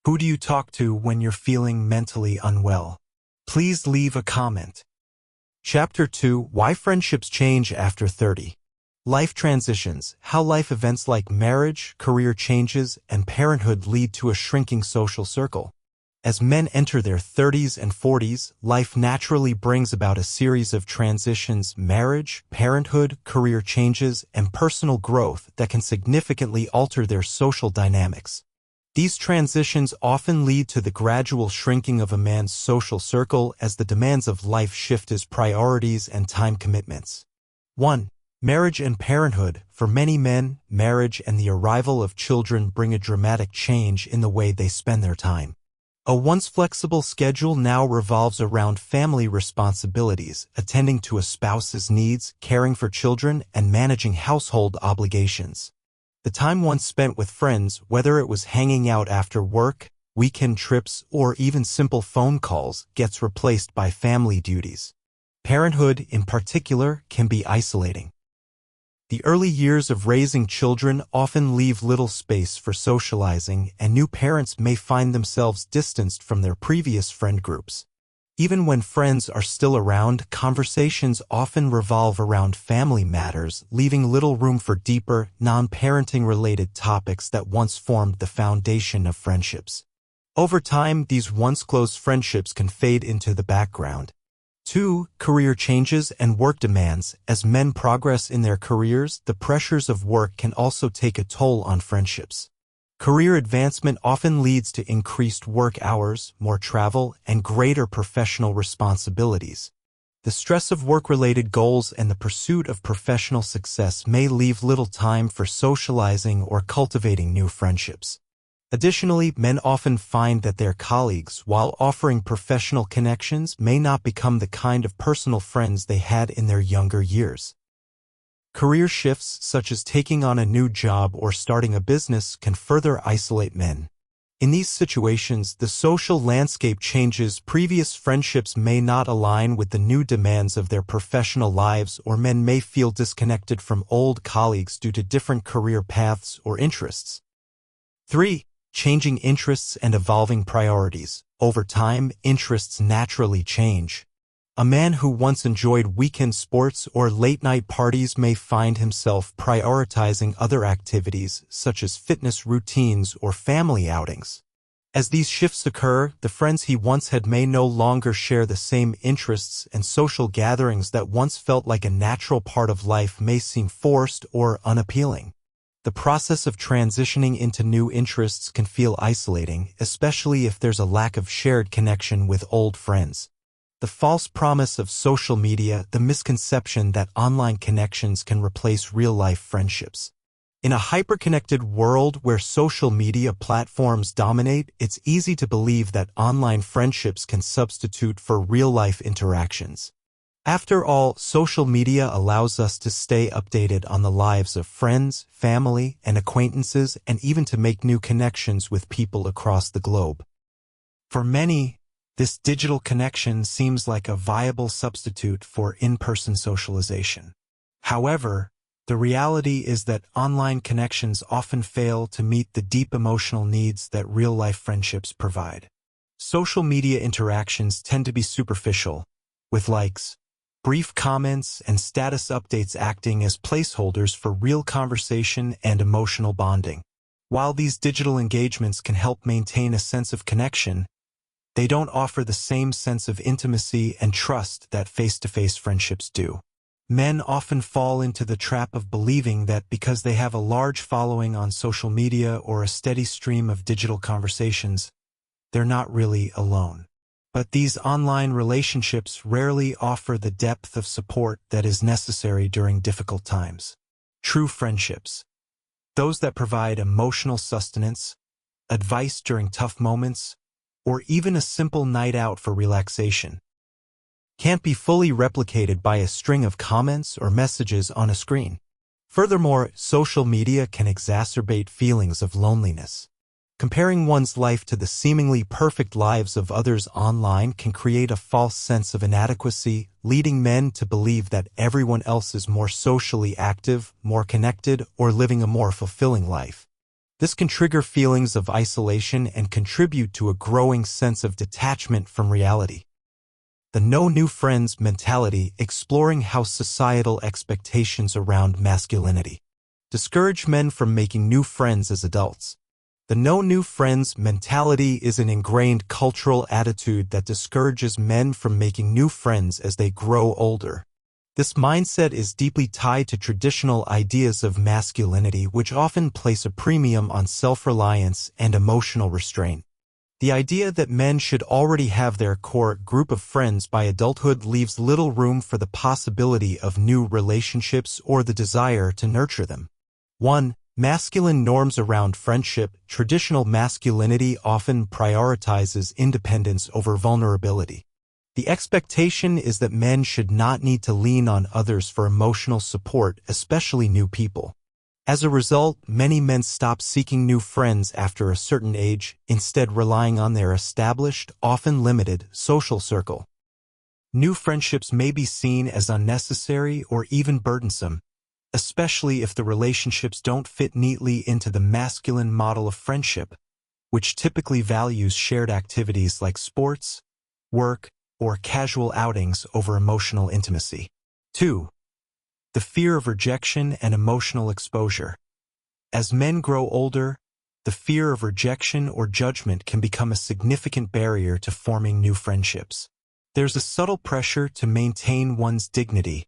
Who do you talk to when you're feeling mentally unwell? Please leave a comment. Chapter 2: Why Friendships Change After 30. Life Transitions: How life events like marriage, career changes, and parenthood lead to a shrinking social circle. As men enter their 30s and 40s, life naturally brings about a series of transitions: marriage, parenthood, career changes, and personal growth that can significantly alter their social dynamics. These transitions often lead to the gradual shrinking of a man's social circle as the demands of life shift his priorities and time commitments. 1. Marriage and parenthood. For many men, marriage and the arrival of children bring a dramatic change in the way they spend their time. A once flexible schedule now revolves around family responsibilities, attending to a spouse's needs, caring for children, and managing household obligations. The time once spent with friends, whether it was hanging out after work, weekend trips, or even simple phone calls, gets replaced by family duties. Parenthood, in particular, can be isolating. The early years of raising children often leave little space for socializing, and new parents may find themselves distanced from their previous friend groups. Even when friends are still around, conversations often revolve around family matters, leaving little room for deeper, non-parenting-related topics that once formed the foundation of friendships. Over time, these once close friendships can fade into the background. 2. Career changes and work demands. As men progress in their careers, the pressures of work can also take a toll on friendships. Career advancement often leads to increased work hours, more travel, and greater professional responsibilities. The stress of work-related goals and the pursuit of professional success may leave little time for socializing or cultivating new friendships. Additionally, men often find that their colleagues, while offering professional connections, may not become the kind of personal friends they had in their younger years. Career shifts, such as taking on a new job or starting a business, can further isolate men. In these situations, the social landscape changes. Previous friendships may not align with the new demands of their professional lives, or men may feel disconnected from old colleagues due to different career paths or interests. 3. Changing interests and evolving priorities. Over time, interests naturally change. A man who once enjoyed weekend sports or late-night parties may find himself prioritizing other activities, such as fitness routines or family outings. As these shifts occur, the friends he once had may no longer share the same interests, and social gatherings that once felt like a natural part of life may seem forced or unappealing. The process of transitioning into new interests can feel isolating, especially if there's a lack of shared connection with old friends. The false promise of social media, the misconception that online connections can replace real-life friendships. In a hyper-connected world where social media platforms dominate, it's easy to believe that online friendships can substitute for real-life interactions. After all, social media allows us to stay updated on the lives of friends, family, and acquaintances, and even to make new connections with people across the globe. For many, this digital connection seems like a viable substitute for in-person socialization. However, the reality is that online connections often fail to meet the deep emotional needs that real-life friendships provide. Social media interactions tend to be superficial, with likes, brief comments, and status updates acting as placeholders for real conversation and emotional bonding. While these digital engagements can help maintain a sense of connection, they don't offer the same sense of intimacy and trust that face-to-face friendships do. Men often fall into the trap of believing that because they have a large following on social media or a steady stream of digital conversations, they're not really alone. But these online relationships rarely offer the depth of support that is necessary during difficult times. True friendships, those that provide emotional sustenance, advice during tough moments, or even a simple night out for relaxation, can't be fully replicated by a string of comments or messages on a screen. Furthermore, social media can exacerbate feelings of loneliness. Comparing one's life to the seemingly perfect lives of others online can create a false sense of inadequacy, leading men to believe that everyone else is more socially active, more connected, or living a more fulfilling life. This can trigger feelings of isolation and contribute to a growing sense of detachment from reality. The no new friends mentality, exploring how societal expectations around masculinity discourage men from making new friends as adults. The no new friends mentality is an ingrained cultural attitude that discourages men from making new friends as they grow older. This mindset is deeply tied to traditional ideas of masculinity, which often place a premium on self-reliance and emotional restraint. The idea that men should already have their core group of friends by adulthood leaves little room for the possibility of new relationships or the desire to nurture them. 1. Masculine norms around friendship. Traditional masculinity often prioritizes independence over vulnerability. The expectation is that men should not need to lean on others for emotional support, especially new people. As a result, many men stop seeking new friends after a certain age, instead relying on their established, often limited, social circle. New friendships may be seen as unnecessary or even burdensome, especially if the relationships don't fit neatly into the masculine model of friendship, which typically values shared activities like sports, work, or casual outings over emotional intimacy. 2. The fear of rejection and emotional exposure. As men grow older, the fear of rejection or judgment can become a significant barrier to forming new friendships. There's a subtle pressure to maintain one's dignity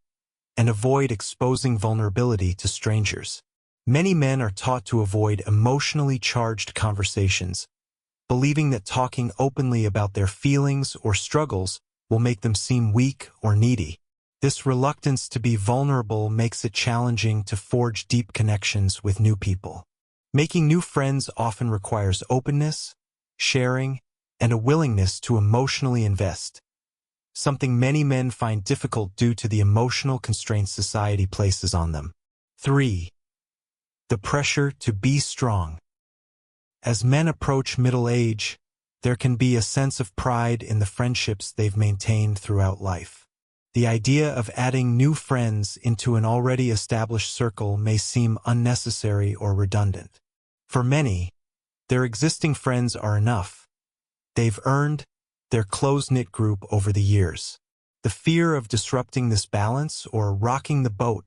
and avoid exposing vulnerability to strangers. Many men are taught to avoid emotionally charged conversations, believing that talking openly about their feelings or struggles will make them seem weak or needy. This reluctance to be vulnerable makes it challenging to forge deep connections with new people. Making new friends often requires openness, sharing, and a willingness to emotionally invest, something many men find difficult due to the emotional constraints society places on them. 3. The pressure to be strong. As men approach middle age, there can be a sense of pride in the friendships they've maintained throughout life. The idea of adding new friends into an already established circle may seem unnecessary or redundant. For many, their existing friends are enough. They've earned their close-knit group over the years. The fear of disrupting this balance or rocking the boat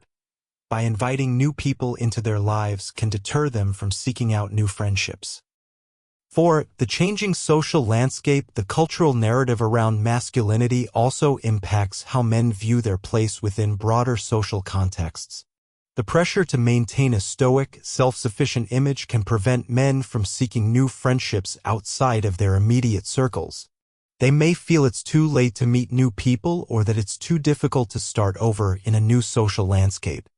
by inviting new people into their lives can deter them from seeking out new friendships. 4. The changing social landscape. The cultural narrative around masculinity also impacts how men view their place within broader social contexts. The pressure to maintain a stoic, self-sufficient image can prevent men from seeking new friendships outside of their immediate circles. They may feel it's too late to meet new people or that it's too difficult to start over in a new social landscape.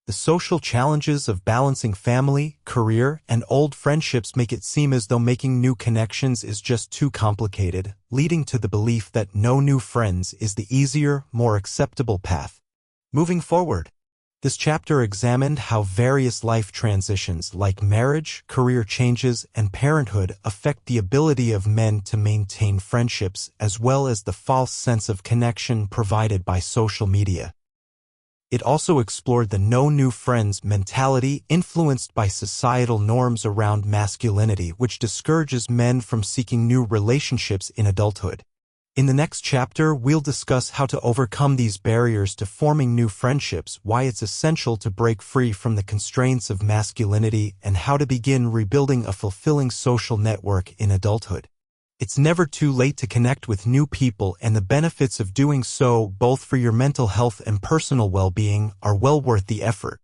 The social challenges of balancing family, career, and old friendships make it seem as though making new connections is just too complicated, leading to the belief that no new friends is the easier, more acceptable path. Moving forward, this chapter examined how various life transitions like marriage, career changes, and parenthood affect the ability of men to maintain friendships as well as the false sense of connection provided by social media. It also explored the no new friends mentality influenced by societal norms around masculinity, which discourages men from seeking new relationships in adulthood. In the next chapter, we'll discuss how to overcome these barriers to forming new friendships, why it's essential to break free from the constraints of masculinity, and how to begin rebuilding a fulfilling social network in adulthood. It's never too late to connect with new people, and the benefits of doing so, both for your mental health and personal well-being, are well worth the effort.